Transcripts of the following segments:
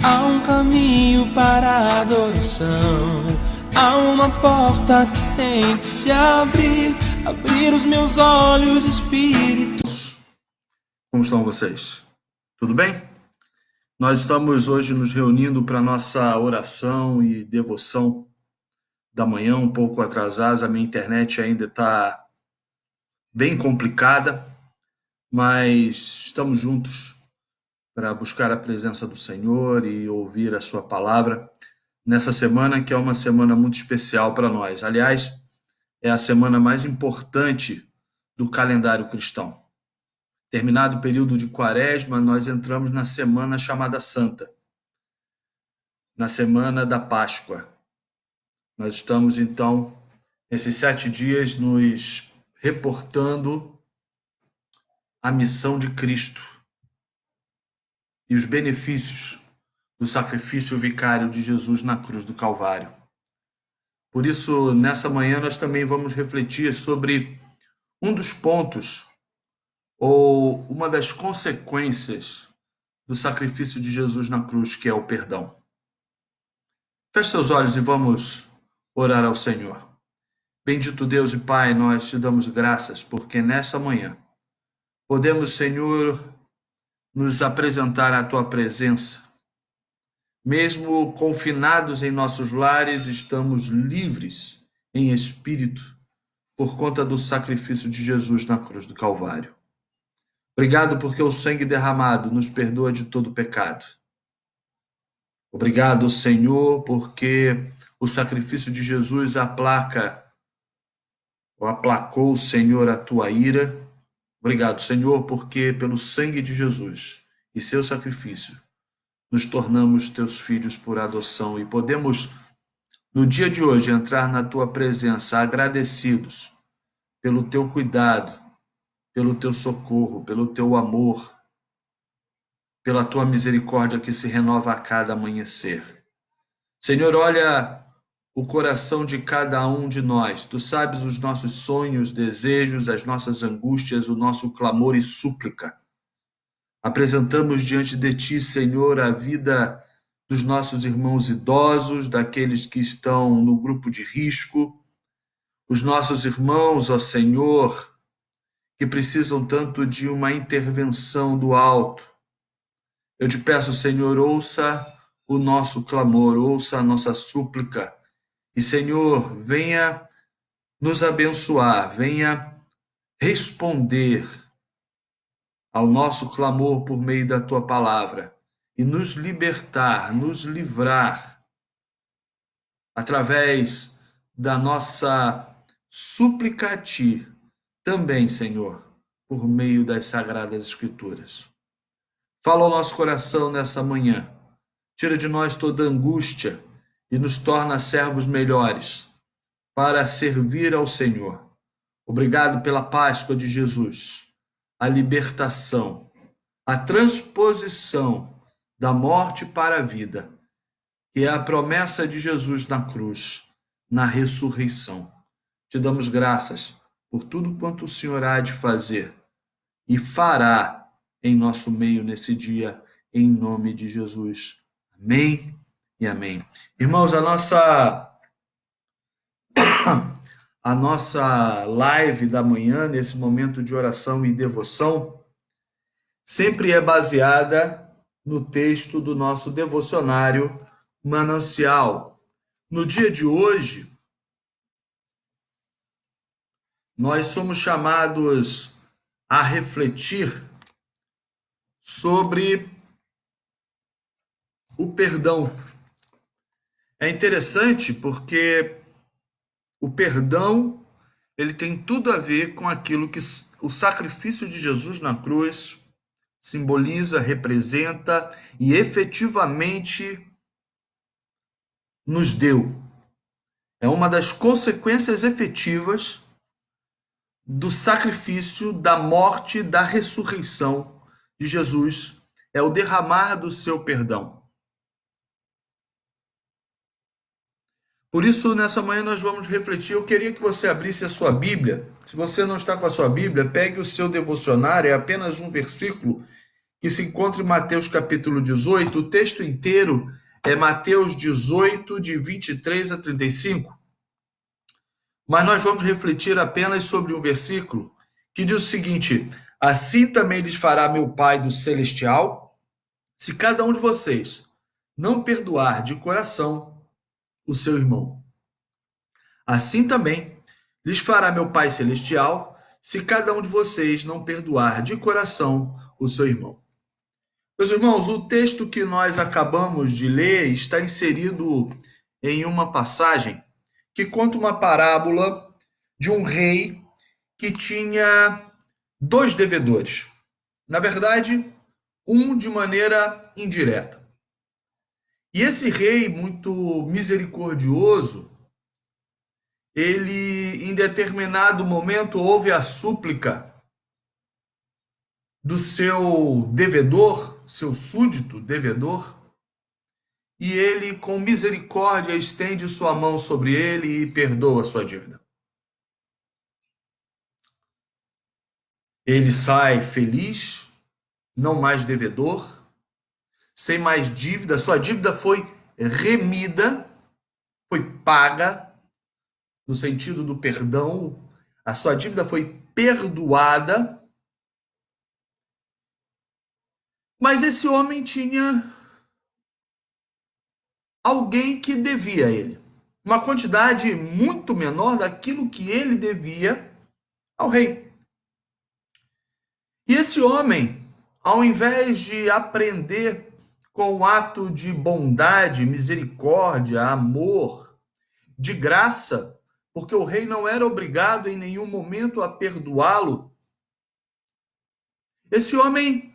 Há um caminho para a adoração, há uma porta que tem que se abrir, abrir os meus olhos, Espírito. Como estão vocês? Tudo bem? Nós estamos hoje nos reunindo para nossa oração e devoção da manhã, um pouco atrasados. A minha internet ainda está bem complicada, mas estamos juntos para buscar a presença do Senhor e ouvir a sua palavra nessa semana, que é uma semana muito especial para nós. Aliás, é a semana mais importante do calendário cristão. Terminado o período de Quaresma, nós entramos na semana chamada Santa, na semana da Páscoa. Nós estamos, então, nesses 7 dias, nos reportando a missão de Cristo e os benefícios do sacrifício vicário de Jesus na cruz do Calvário. Por isso, nessa manhã, nós também vamos refletir sobre um dos pontos ou uma das consequências do sacrifício de Jesus na cruz, que é o perdão. Feche seus olhos e vamos orar ao Senhor. Bendito Deus e Pai, nós te damos graças, porque nessa manhã podemos, Senhor, nos apresentar à tua presença. Mesmo confinados em nossos lares, estamos livres em espírito por conta do sacrifício de Jesus na cruz do Calvário. Obrigado porque o sangue derramado nos perdoa de todo pecado. Obrigado, Senhor, porque o sacrifício de Jesus aplacou, Senhor, a tua ira. Obrigado, Senhor, porque pelo sangue de Jesus e seu sacrifício nos tornamos teus filhos por adoção e podemos, no dia de hoje, entrar na tua presença agradecidos pelo teu cuidado, pelo teu socorro, pelo teu amor, pela tua misericórdia que se renova a cada amanhecer. Senhor, olha o coração de cada um de nós. Tu sabes os nossos sonhos, desejos, as nossas angústias, o nosso clamor e súplica. Apresentamos diante de ti, Senhor, a vida dos nossos irmãos idosos, daqueles que estão no grupo de risco, os nossos irmãos, ó Senhor, que precisam tanto de uma intervenção do alto. Eu te peço, Senhor, ouça o nosso clamor, ouça a nossa súplica. E, Senhor, venha nos abençoar, venha responder ao nosso clamor por meio da tua palavra e nos libertar, nos livrar através da nossa súplica a ti, também, Senhor, por meio das sagradas escrituras. Fala ao nosso coração nessa manhã, tira de nós toda angústia e nos torna servos melhores para servir ao Senhor. Obrigado pela Páscoa de Jesus, a libertação, a transposição da morte para a vida, que é a promessa de Jesus na cruz, na ressurreição. Te damos graças por tudo quanto o Senhor há de fazer e fará em nosso meio nesse dia, em nome de Jesus. Amém e amém. Irmãos, a nossa live da manhã, nesse momento de oração e devoção, sempre é baseada no texto do nosso devocionário Manancial. No dia de hoje, nós somos chamados a refletir sobre o perdão. É interessante porque o perdão, ele tem tudo a ver com aquilo que o sacrifício de Jesus na cruz simboliza, representa e efetivamente nos deu. É uma das consequências efetivas do sacrifício, da morte, da ressurreição de Jesus, é o derramar do seu perdão. Por isso, nessa manhã nós vamos refletir. Eu queria que você abrisse a sua Bíblia. Se você não está com a sua Bíblia, pegue o seu devocionário, é apenas um versículo que se encontra em Mateus capítulo 18. O texto inteiro é Mateus 18, de 23 a 35. Mas nós vamos refletir apenas sobre um versículo que diz o seguinte: assim também lhes fará meu Pai do celestial, se cada um de vocês não perdoar de coração o seu irmão. Assim também lhes fará meu Pai celestial, se cada um de vocês não perdoar de coração o seu irmão. Meus irmãos, o texto que nós acabamos de ler está inserido em uma passagem que conta uma parábola de um rei que tinha dois devedores. Na verdade, um de maneira indireta. E esse rei, muito misericordioso, ele, em determinado momento, ouve a súplica do seu devedor, seu súdito devedor, e ele, com misericórdia, estende sua mão sobre ele e perdoa sua dívida. Ele sai feliz, não mais devedor, sem mais dívida, sua dívida foi remida, foi paga, no sentido do perdão, a sua dívida foi perdoada. Mas esse homem tinha alguém que devia a ele, uma quantidade muito menor daquilo que ele devia ao rei. E esse homem, ao invés de aprender com um ato de bondade, misericórdia, amor, de graça, porque o rei não era obrigado em nenhum momento a perdoá-lo, esse homem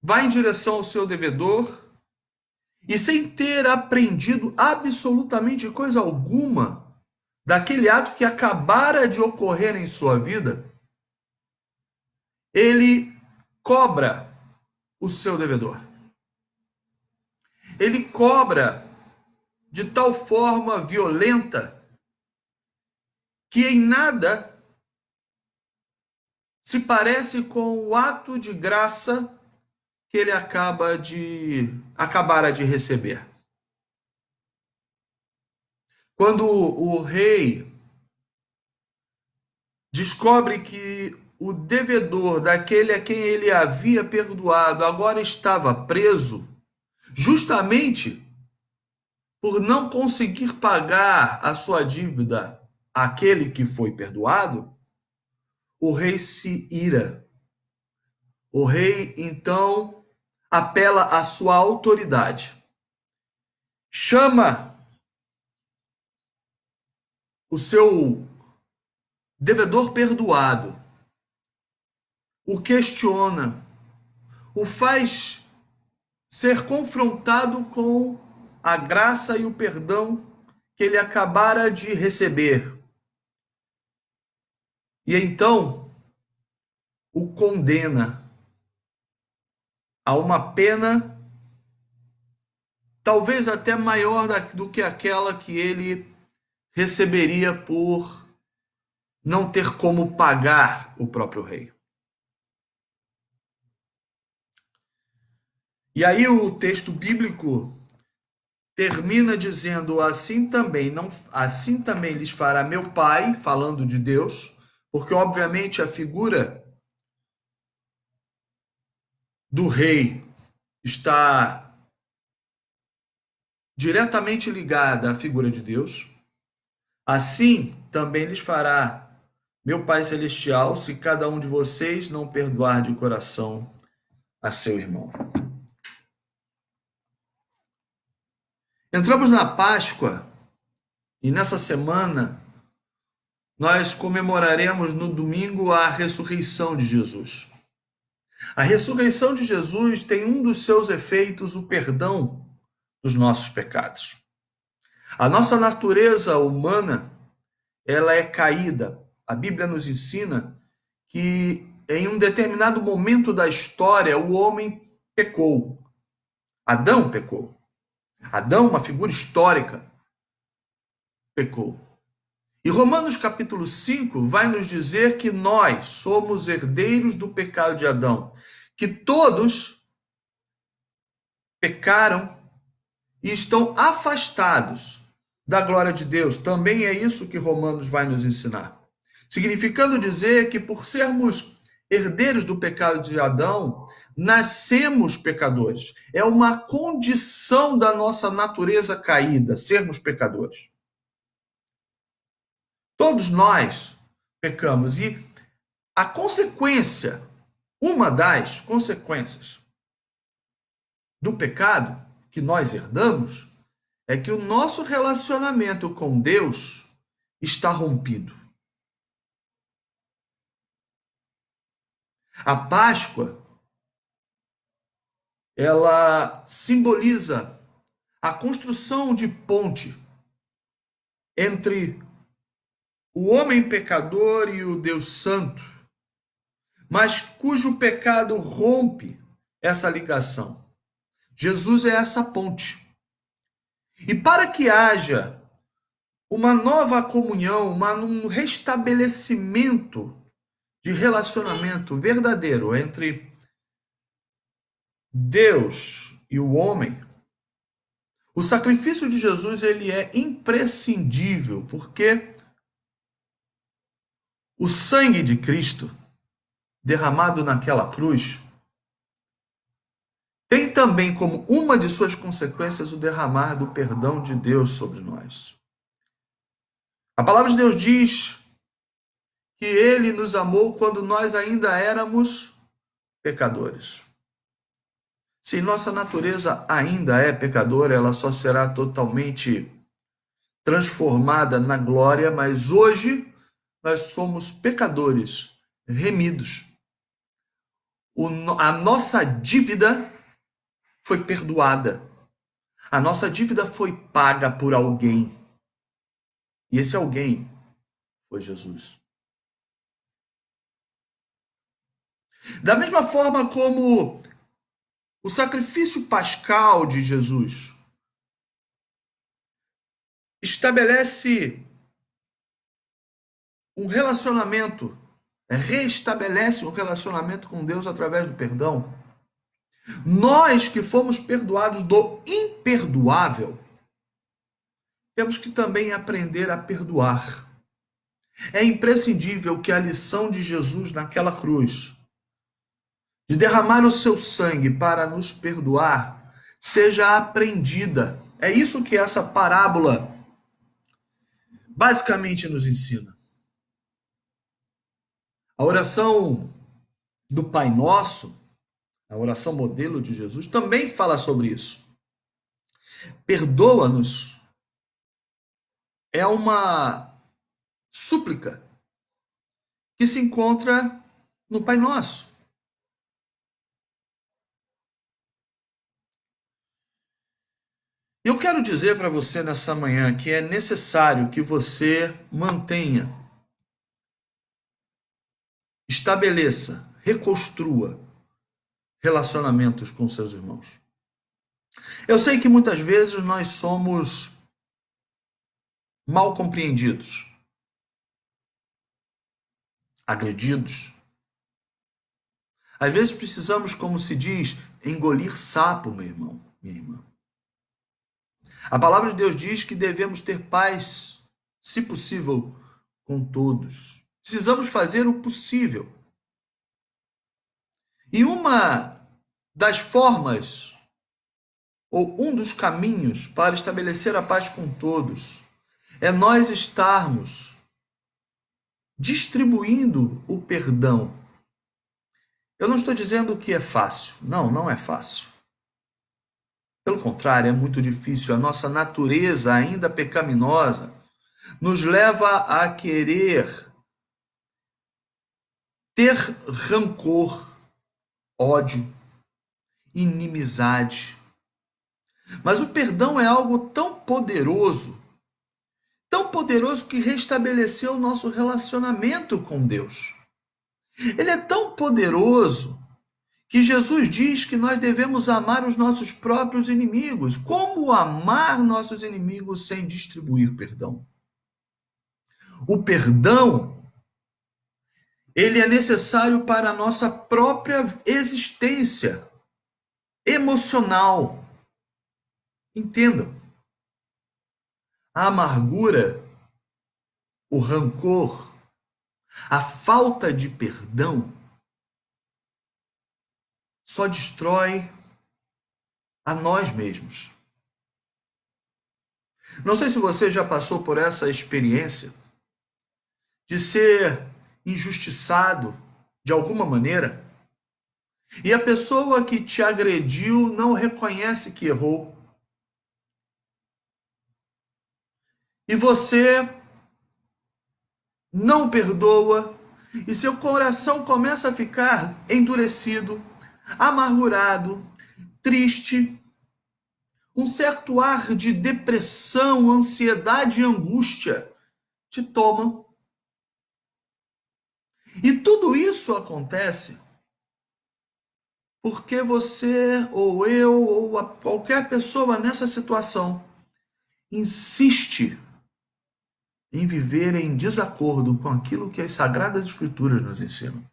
vai em direção ao seu devedor e, sem ter aprendido absolutamente coisa alguma daquele ato que acabara de ocorrer em sua vida, ele cobra o seu devedor. Ele cobra de tal forma violenta que em nada se parece com o ato de graça que ele acabara de receber. Quando o rei descobre que o devedor daquele a quem ele havia perdoado agora estava preso, justamente por não conseguir pagar a sua dívida àquele que foi perdoado, o rei se ira. O rei, então, apela à sua autoridade. Chama o seu devedor perdoado, o questiona, o faz ser confrontado com a graça e o perdão que ele acabara de receber. E então o condena a uma pena talvez até maior do que aquela que ele receberia por não ter como pagar o próprio rei. E aí o texto bíblico termina dizendo: assim também lhes fará meu Pai, falando de Deus, porque obviamente a figura do rei está diretamente ligada à figura de Deus. Assim também lhes fará meu Pai celestial, se cada um de vocês não perdoar de coração a seu irmão. Entramos na Páscoa e nessa semana nós comemoraremos no domingo a ressurreição de Jesus. A ressurreição de Jesus tem um dos seus efeitos o perdão dos nossos pecados. A nossa natureza humana, ela é caída. A Bíblia nos ensina que em um determinado momento da história o homem pecou. Adão pecou. Adão, uma figura histórica, pecou. E Romanos capítulo 5 vai nos dizer que nós somos herdeiros do pecado de Adão, que todos pecaram e estão afastados da glória de Deus. Também é isso que Romanos vai nos ensinar. Significando dizer que por sermos herdeiros do pecado de Adão, nascemos pecadores. É uma condição da nossa natureza caída, sermos pecadores. Todos nós pecamos e a consequência, uma das consequências do pecado que nós herdamos é que o nosso relacionamento com Deus está rompido. A Páscoa, ela simboliza a construção de ponte entre o homem pecador e o Deus Santo, mas cujo pecado rompe essa ligação. Jesus é essa ponte. E para que haja uma nova comunhão, um restabelecimento de relacionamento verdadeiro entre Deus e o homem, o sacrifício de Jesus ele é imprescindível, porque o sangue de Cristo derramado naquela cruz tem também como uma de suas consequências o derramar do perdão de Deus sobre nós. A palavra de Deus diz que ele nos amou quando nós ainda éramos pecadores. Se nossa natureza ainda é pecadora, ela só será totalmente transformada na glória, mas hoje nós somos pecadores remidos. A nossa dívida foi perdoada. A nossa dívida foi paga por alguém. E esse alguém foi Jesus. Da mesma forma como o sacrifício pascal de Jesus estabelece um relacionamento, restabelece um relacionamento com Deus através do perdão. Nós que fomos perdoados do imperdoável, temos que também aprender a perdoar. É imprescindível que a lição de Jesus naquela cruz, de derramar o seu sangue para nos perdoar, seja aprendida. É isso que essa parábola basicamente nos ensina. A oração do Pai Nosso, a oração modelo de Jesus, também fala sobre isso. Perdoa-nos é uma súplica que se encontra no Pai Nosso. Eu quero dizer para você nessa manhã que é necessário que você mantenha, estabeleça, reconstrua relacionamentos com seus irmãos. Eu sei que muitas vezes nós somos mal compreendidos, agredidos. Às vezes precisamos, como se diz, engolir sapo, meu irmão, minha irmã. A palavra de Deus diz que devemos ter paz, se possível, com todos. Precisamos fazer o possível. E uma das formas, ou um dos caminhos para estabelecer a paz com todos, é nós estarmos distribuindo o perdão. Eu não estou dizendo que é fácil. Não, não é fácil. Pelo contrário, é muito difícil. A nossa natureza, ainda pecaminosa, nos leva a querer ter rancor, ódio, inimizade. Mas o perdão é algo tão poderoso que restabeleceu o nosso relacionamento com Deus. Ele é tão poderoso que Jesus diz que nós devemos amar os nossos próprios inimigos. Como amar nossos inimigos sem distribuir perdão? O perdão, Ele é necessário para a nossa própria existência emocional. Entendam, a amargura, o rancor, a falta de perdão só destrói a nós mesmos. Não sei se você já passou por essa experiência de ser injustiçado de alguma maneira e a pessoa que te agrediu não reconhece que errou. E você não perdoa e seu coração começa a ficar endurecido, amargurado, triste, um certo ar de depressão, ansiedade e angústia te toma. E tudo isso acontece porque você, ou eu, ou qualquer pessoa nessa situação insiste em viver em desacordo com aquilo que as Sagradas Escrituras nos ensinam.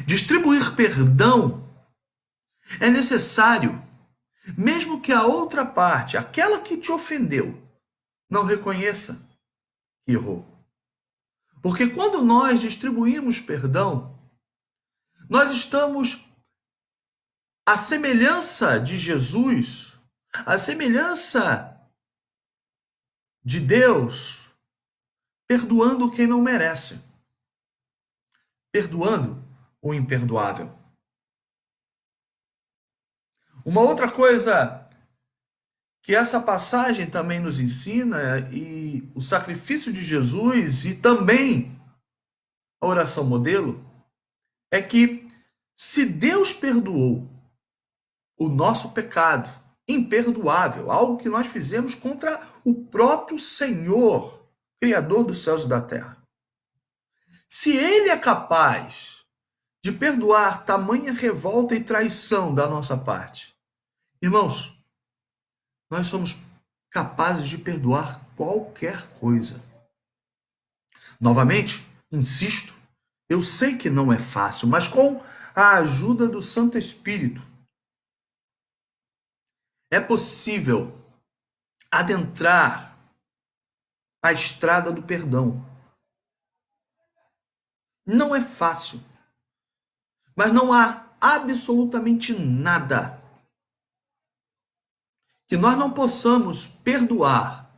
Distribuir perdão é necessário, mesmo que a outra parte, aquela que te ofendeu, não reconheça que errou. Porque quando nós distribuímos perdão, nós estamos à semelhança de Jesus, à semelhança de Deus, perdoando quem não merece, perdoando o imperdoável. Uma outra coisa que essa passagem também nos ensina, e o sacrifício de Jesus e também a oração modelo, é que se Deus perdoou o nosso pecado imperdoável, algo que nós fizemos contra o próprio Senhor, Criador dos céus e da terra, se Ele é capaz de perdoar tamanha revolta e traição da nossa parte, irmãos, nós somos capazes de perdoar qualquer coisa. Novamente, insisto, eu sei que não é fácil, mas com a ajuda do Santo Espírito, é possível adentrar a estrada do perdão. Não é fácil, mas não há absolutamente nada que nós não possamos perdoar.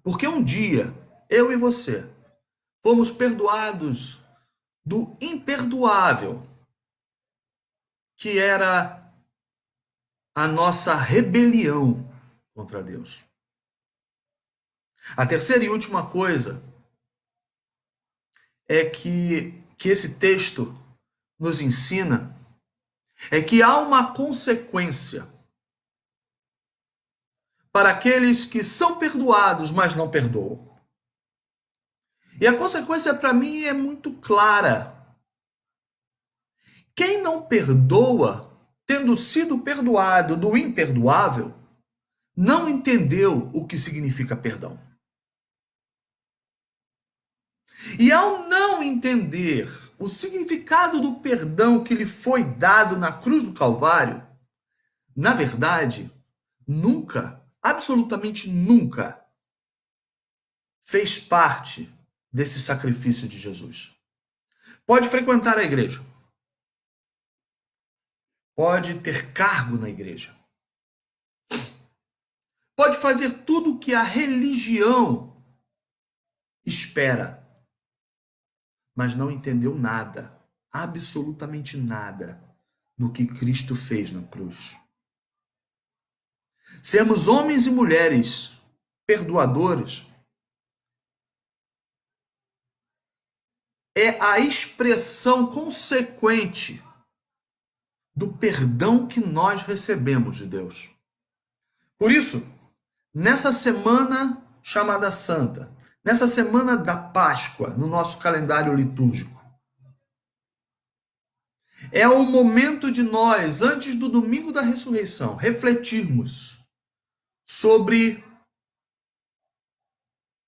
Porque um dia, eu e você, fomos perdoados do imperdoável, que era a nossa rebelião contra Deus. A terceira e última coisa é que esse texto nos ensina é que há uma consequência para aqueles que são perdoados, mas não perdoam. E a consequência para mim é muito clara. Quem não perdoa, tendo sido perdoado do imperdoável, não entendeu o que significa perdão. E ao não entender o significado do perdão que lhe foi dado na cruz do Calvário, na verdade, nunca, absolutamente nunca, fez parte desse sacrifício de Jesus. Pode frequentar a igreja. Pode ter cargo na igreja. Pode fazer tudo o que a religião espera. Mas não entendeu nada, absolutamente nada, do que Cristo fez na cruz. Sermos homens e mulheres perdoadores é a expressão consequente do perdão que nós recebemos de Deus. Por isso, nessa semana chamada Santa, nessa semana da Páscoa, no nosso calendário litúrgico, é o momento de nós, antes do domingo da ressurreição, refletirmos sobre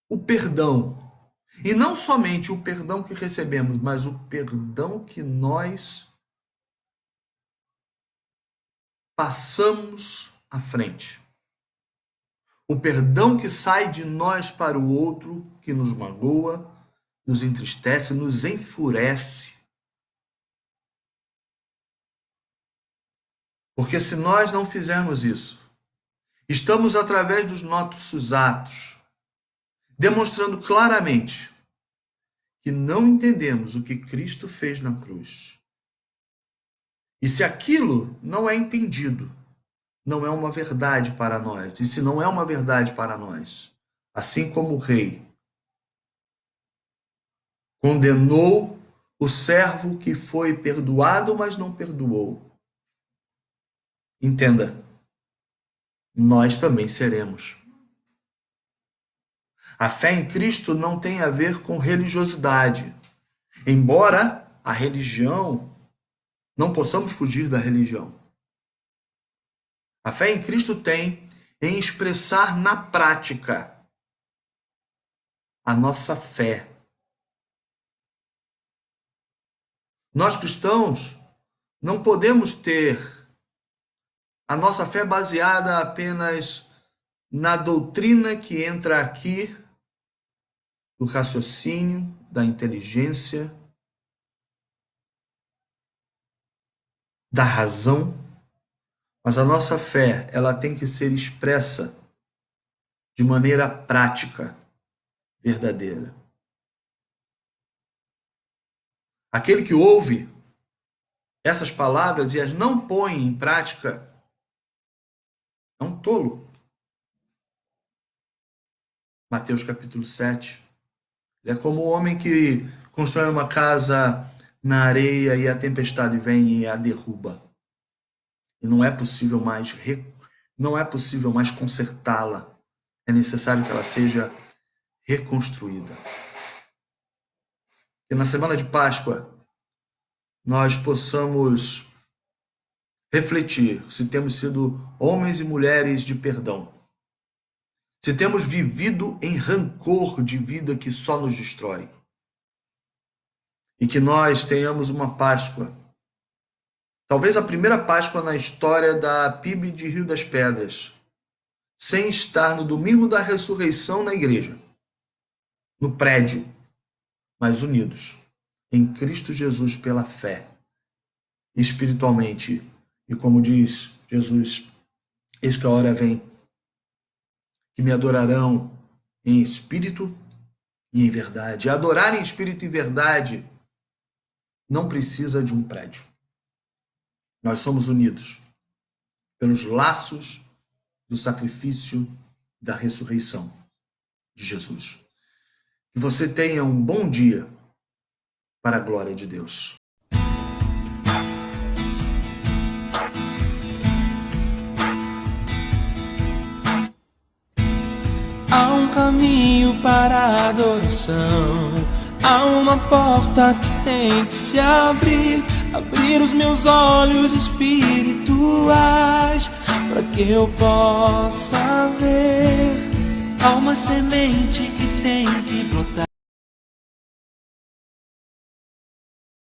o perdão E não somente o perdão que recebemos, mas o perdão que nós passamos à frente. O perdão que sai de nós para o outro, que nos magoa, nos entristece, nos enfurece. Porque se nós não fizermos isso, estamos, através dos nossos atos, demonstrando claramente que não entendemos o que Cristo fez na cruz. E se aquilo não é entendido, não é uma verdade para nós. E se não é uma verdade para nós, assim como o rei condenou o servo que foi perdoado, mas não perdoou, entenda, nós também seremos. A fé em Cristo não tem a ver com religiosidade. Embora a religião, não possamos fugir da religião. A fé em Cristo tem em expressar na prática a nossa fé. Nós cristãos não podemos ter a nossa fé baseada apenas na doutrina que entra aqui, do raciocínio, da inteligência, da razão, mas a nossa fé, ela tem que ser expressa de maneira prática, verdadeira. Aquele que ouve essas palavras e as não põe em prática é um tolo. Mateus capítulo 7. Ele é como o homem que constrói uma casa na areia e a tempestade vem e a derruba. E não é possível mais consertá-la. É necessário que ela seja reconstruída. E na semana de Páscoa nós possamos refletir se temos sido homens e mulheres de perdão. Se temos vivido em rancor de vida que só nos destrói. E que nós tenhamos uma Páscoa, talvez a primeira Páscoa na história da PIB de Rio das Pedras, sem estar no domingo da ressurreição na igreja, no prédio, mas unidos em Cristo Jesus pela fé, espiritualmente. E como diz Jesus, eis que a hora vem, que me adorarão em espírito e em verdade. Adorar em espírito e verdade não precisa de um prédio. Nós somos unidos pelos laços do sacrifício da ressurreição de Jesus. Que você tenha um bom dia para a glória de Deus. Há um caminho para a adoração, há uma porta que tem que se abrir. Abrir os meus olhos espirituais para que eu possa ver. Há uma semente que tem que brotar.